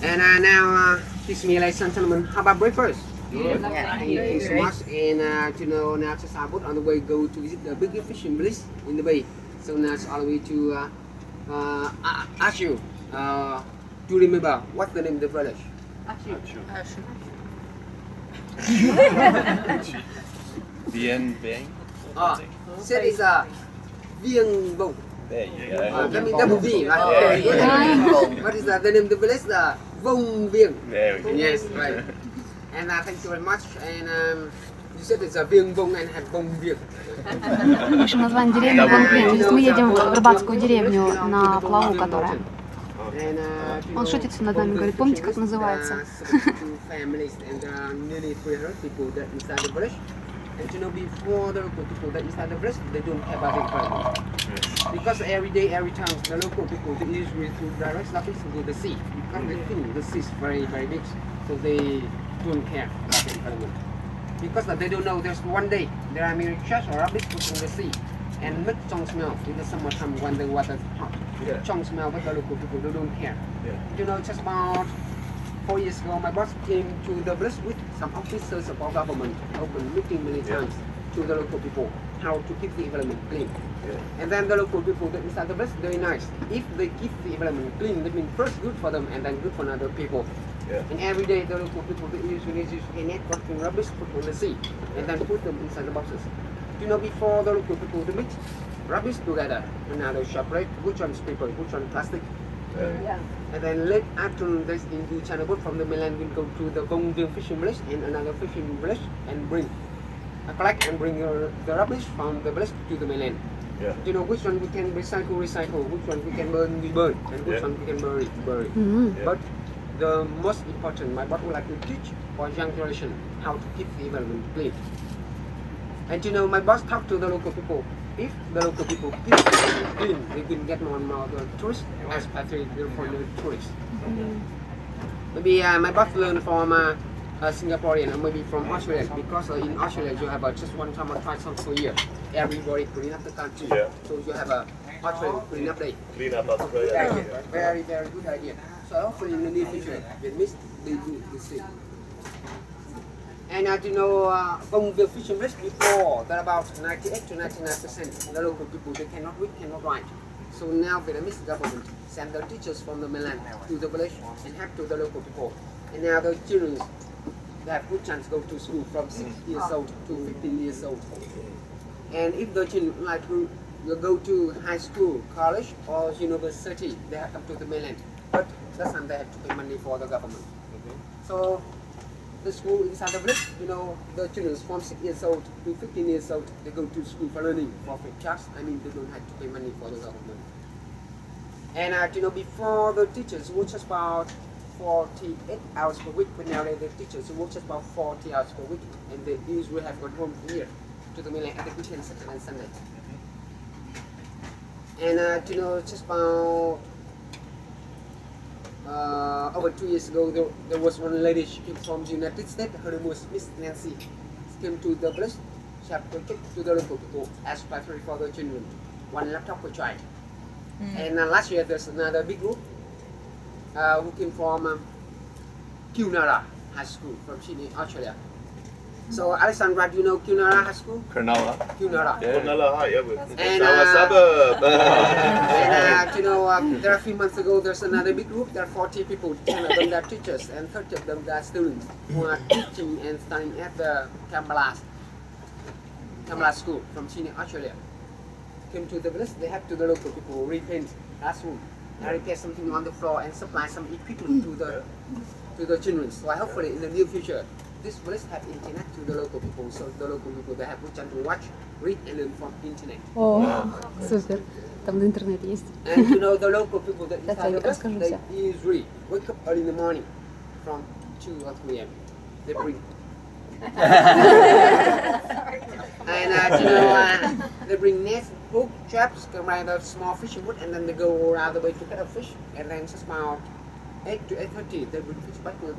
And now, excuse me, ladies and gentlemen, how about breakfast? Yeah. Thank you so much. And now just about on the way go to visit the biggest fishing village in the bay. So now it's all the way to ask you to remember what's the name of the village. Bien, bien. Said it's Vieng Bông. There you go. That means double V, right? What is the name of the village? The Vông Vieng. There we go. Yes, right. And thank you very much. And you said it's a Vieng Bông and have Vông Vieng. В общем, название деревни Лонгбей. То есть мы едем в рыбацкую деревню на плаву, которая... Он шутит над нами, говорит, помните, как называется? And before the local people that inside the village, they don't have a environment. Because every day, every time, the local people they usually to direct traffic to the sea. Because they think the sea is very, very big, so they don't care about the environment. Because they don't know there's one day there are many trash or rubbish put in the sea, and make strong smell in the summertime when the water is hot. Yeah. Strong smell, but the local people they don't care. Yeah. Just about 4 years ago, my boss came to the village with some officers of our government, open meeting many times to the local people, how to keep the environment clean. Yeah. And then the local people that inside the village, very nice. If they keep the environment clean, that means first good for them and then good for other people. Yeah. And every day the local people they usually networking rubbish put on the sea and then put them inside the boxes. Before the local people they mix rubbish together and now they separate which one's paper, which one's plastic. Yeah. And then late afternoon, this into China boat from the mainland will go to the Vông Vieng fishing village and another fishing village and collect and bring the rubbish from the village to the mainland. Yeah. Which one we can recycle, which one we can burn, we burn, and which one we can bury. Mm-hmm. But the most important, my boss would like to teach for young generation how to keep the environment clean. And my boss talked to the local people. If the local people keep it clean, they can get more and more tourists, especially for the tourists. Maybe my boss learned from a Singaporean or maybe from Australia, because in Australia you have just one time or twice per year. Everybody clean up the country. Yeah. So you have a Australian clean up day. Clean up Australia. Very, very good idea. So hopefully in the near future, we miss they do the same. And Vông Vieng fishing village before, that about 98 to 99% the local people they cannot read, cannot write. So now Vietnamese government send the teachers from the mainland to the village and help to the local people. And now the children they have good chance to go to school from 6 years old to 15 years old. And if the children like to go to high school, college or university, they have come to the mainland. But that's time they have to pay money for the government. So the school inside the village, the children from 6 years old to 15 years old, they go to school for learning for free charge. I mean, they don't have to pay money for the government. And before the teachers work just about 48 hours per week, but now the teachers work just about 40 hours per week, and they usually have gone home here to the mainland at the weekend, Saturday and Sunday. And just about over 2 years ago, there was one lady, she came from the United States, her name was Miss Nancy. She came to the village, she had project to the local people as factory for the children, one laptop per child. And last year there's another big group who came from Cunara High School from Sydney, Australia. So Alexandra, do you know Cunara High School? Cronulla. Cunara. Yeah. Cronulla, yeah. And, our suburb. And there are a few months ago, there's another big group. There are 40 people. 10 of them are teachers, and 30 of them are students who are teaching and studying at the Canberra School from Sydney, Australia. Came to the village. They have to the local people repaint classroom, and repair something on the floor, and supply some equipment to the children. So hopefully in the near future, this village have internet to the local people, so the local people they have good chance to watch, read and learn from internet. О, супер. Там интернет есть. And the local people that inside the village, they usually wake up early in the morning from 2 or 3 a.m. They bring. And they bring nets, hook, traps, combine the small fishing wood, and then they go around the way to get a fish, and then just about 8 to 8:30 they bring fish back to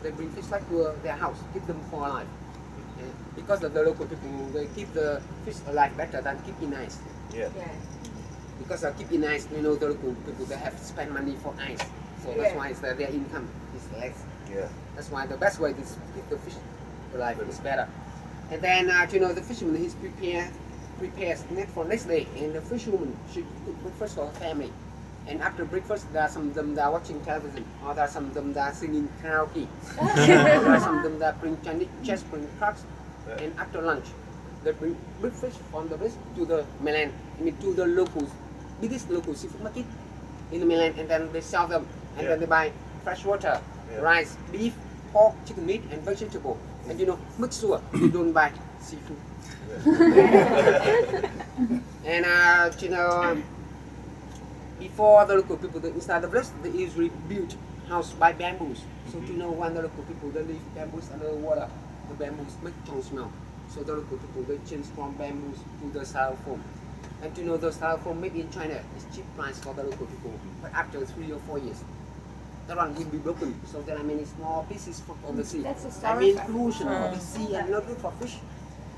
they bring fish back to their house, keep them for alive. Because of the local people, they keep the fish alive better than keeping ice. Yeah. Because of keeping ice, the local people they have to spend money for ice. So that's why their income is less. Yeah. That's why the best way to keep the fish alive is better. And then the fisherman prepares net for next day, and the fisherwoman should cook breakfast for her family. And after breakfast, there are some of them that are watching television, or there are some of them that are singing karaoke, or there are some of them that bring Chinese chess, bring cards. And after lunch, they bring big fish from the village to the mainland, to the biggest local seafood market in the mainland, and then they sell them, and then they buy fresh water, rice, beef, pork, chicken meat, and vegetable. And make sure you don't buy seafood. And before the local people inside the village, they usually build house by bamboos. So when the local people they leave bamboos under the water, the bamboos make strong smell. So the local people they change from bamboos to the styrofoam. And the styrofoam made in China is cheap price for the local people. But after 3 or 4 years, the one will be broken. So there are many small pieces from the sea. That's a pollution for the sea and not good for fish.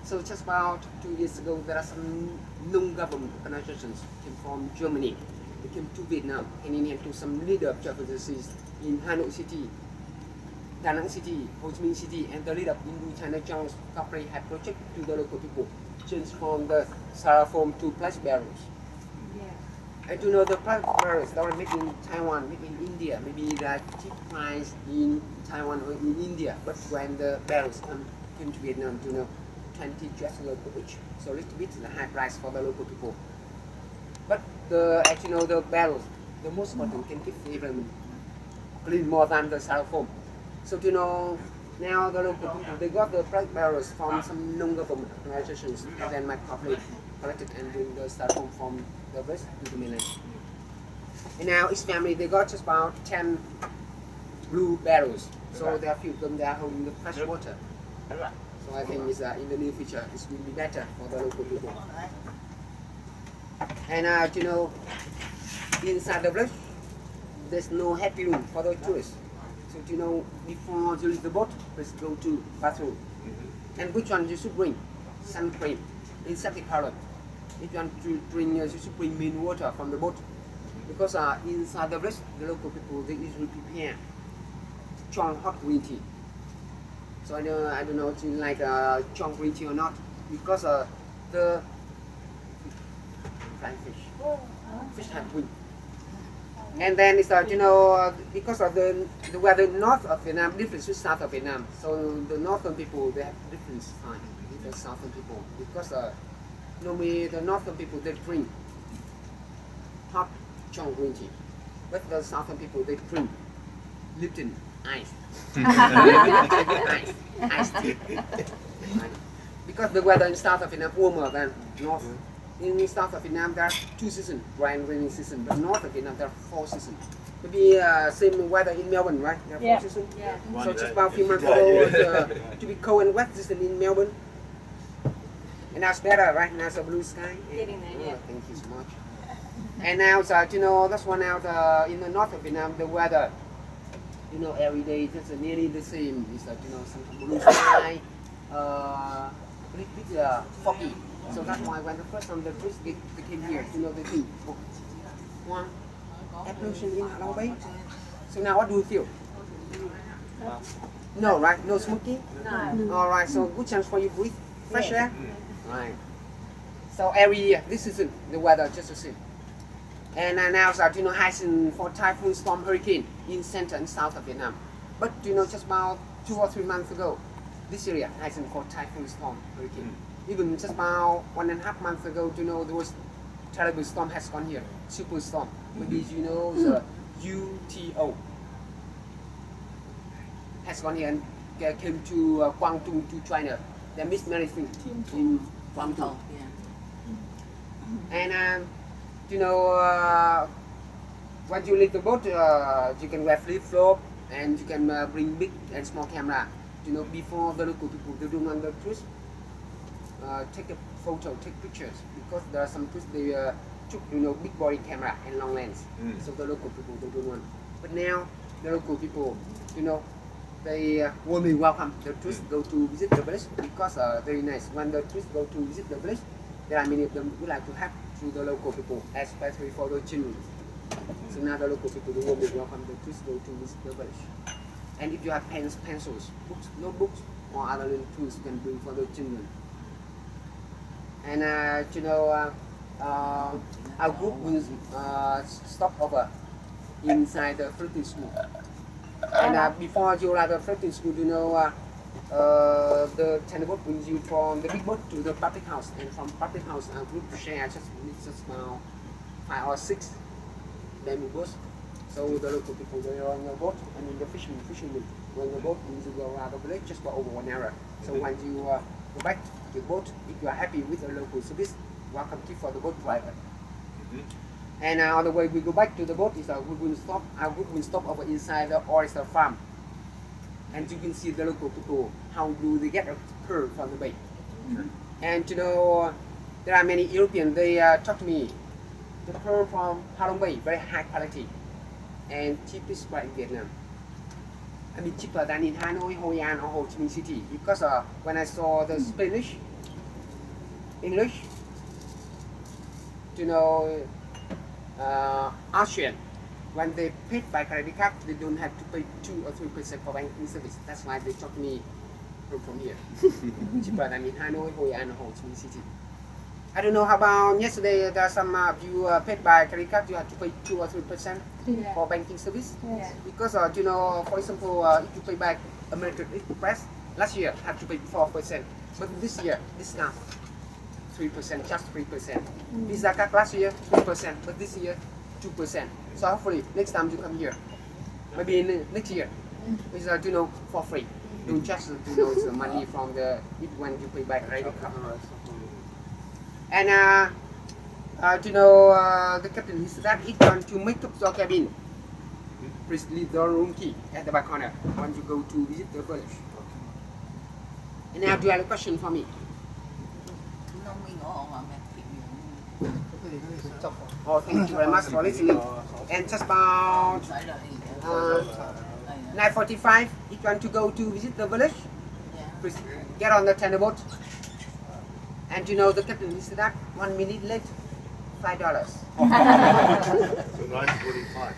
So just about 2 years ago, there are some non-government organizations came from Germany. They came to Vietnam and in to some leader of Japanese in Hanoi City, Da Nang City, Ho Chi Minh City, and the leader of Indo-China Jones Company had project to the local people, change from the styrofoam to plastic barrels. And the plastic barrels that were made in Taiwan, made in India, maybe that cheap price in Taiwan or in India, but when the barrels came to Vietnam, 20 US dollars per each, so a little bit the high price for the local people. But the barrels, the most important can keep the environment clean more than the styrofoam. So now the local people they got the plastic barrels from some non-government organizations, and then my company collected and bring the styrofoam from the west to the mainland. And now each family they got just about 10 blue barrels. So there are few of them that are holding the fresh water. So I think in the near future it will be better for the local people. And inside the village, there's no happy room for the tourists. So before you leave the boat, let's go to bathroom. And which one you should bring? Sun cream, insecticide. If you want to bring, you should bring main water from the boat. Because inside the village, the local people they usually prepare strong hot green tea. So I don't know if you like strong green tea or not, because the fish have wind. And then it's because of the weather north of Vietnam different to south of Vietnam. So the northern people they have different time with the southern people, because normally the northern people they drink hot strong green tea, but the southern people they drink Lipton ice. Ice tea. Because the weather in south of Vietnam warmer than north. In south of Vietnam there are 2 seasons, dry and rainy season, but north of Vietnam there are 4 seasons. Maybe same weather in Melbourne, right? There are 4 seasons. Yeah. So just about a few months ago, to be cold and wet season in Melbourne. And now it's better, right? Now it's a blue sky. Getting there, yeah. Thank you so much. And now it's that's one out in the north of Vietnam, the weather, every day it's nearly the same. It's some blue sky, a little bit foggy. So that's why when the first time the tourists they came here, they think, one, air pollution in Long Bay. So now what do you feel? No, right? No smoking? No. All right, so good chance for you to breathe fresh air? Right. So every year, this season, the weather just the same. And now it's high season for typhoon, storm, hurricane in center and south of Vietnam. But just about 2 or 3 months ago, this area high season for typhoon, storm, hurricane. Even just about 1.5 months ago, there was terrible storm has gone here, super storm. Maybe the UTO has gone here and came to Guangdong to China. They missed many things in Guangdong. And when you leave the boat, you can wear flip-flop and you can bring big and small camera. Before the local people they don't want the tourists take a photo, take pictures, because there are some tourists they took big body camera and long lens. So the local people they don't want. But now the local people, they warmly welcome the tourists go to visit the village, because very nice. When the tourists go to visit the village, there are many of them would like to help to the local people, especially for the children. So now the local people will welcome the tourists go to visit the village. And if you have pens, pencils, books, notebooks, or other little tools you can bring for the children. And our group will stop over inside the floating school. And before you arrive at the floating school, the tender boat brings you from the big boat to the public house, and from public house our group share just about 5 or 6 bamboo boats. So the local people will on the boat, and then the fishermen on the boat means you go around the village just for over 1 hour. So when you go back to the boat, if you are happy with the local service, welcome tip for the boat driver. And on the way we go back to the boat, our group will stop over inside the oyster farm. And you can see the local people, how do they get a pearl from the bay. And there are many Europeans, they talk to me, the pearl from Tu Long Bay, very high quality and cheapest by in Vietnam. I mean cheaper than in Hanoi, Hoi An or Ho Chi Minh City, because when I saw the Spanish, English, Austrian, when they paid by credit card, they don't have to pay 2 or 3% for banking service. That's why they talk to me from here. Cheaper than in Hanoi, Hoi An or Ho Chi Minh City. I don't know how about yesterday. There are some of you paid by credit card. You have to pay 2 or 3% for banking service. Yes. Because for example, if you pay by American Express, last year have to pay 4%, but this year discount 3%, just 3%. Visa card last year 3%, but this year 2%. So hopefully next time you come here, maybe next year, is for free. Don't just the money from the when you pay by credit card. And the captain is that he's going to make up your cabin. Please leave the room key at the back corner when you go to visit the village. And now do you have a question for me? Oh, thank you very much for listening. And just about 9:45, if you want to go to visit the village, please get on the tender boat. And the captain is that 1 minute late, $5. So 9:45.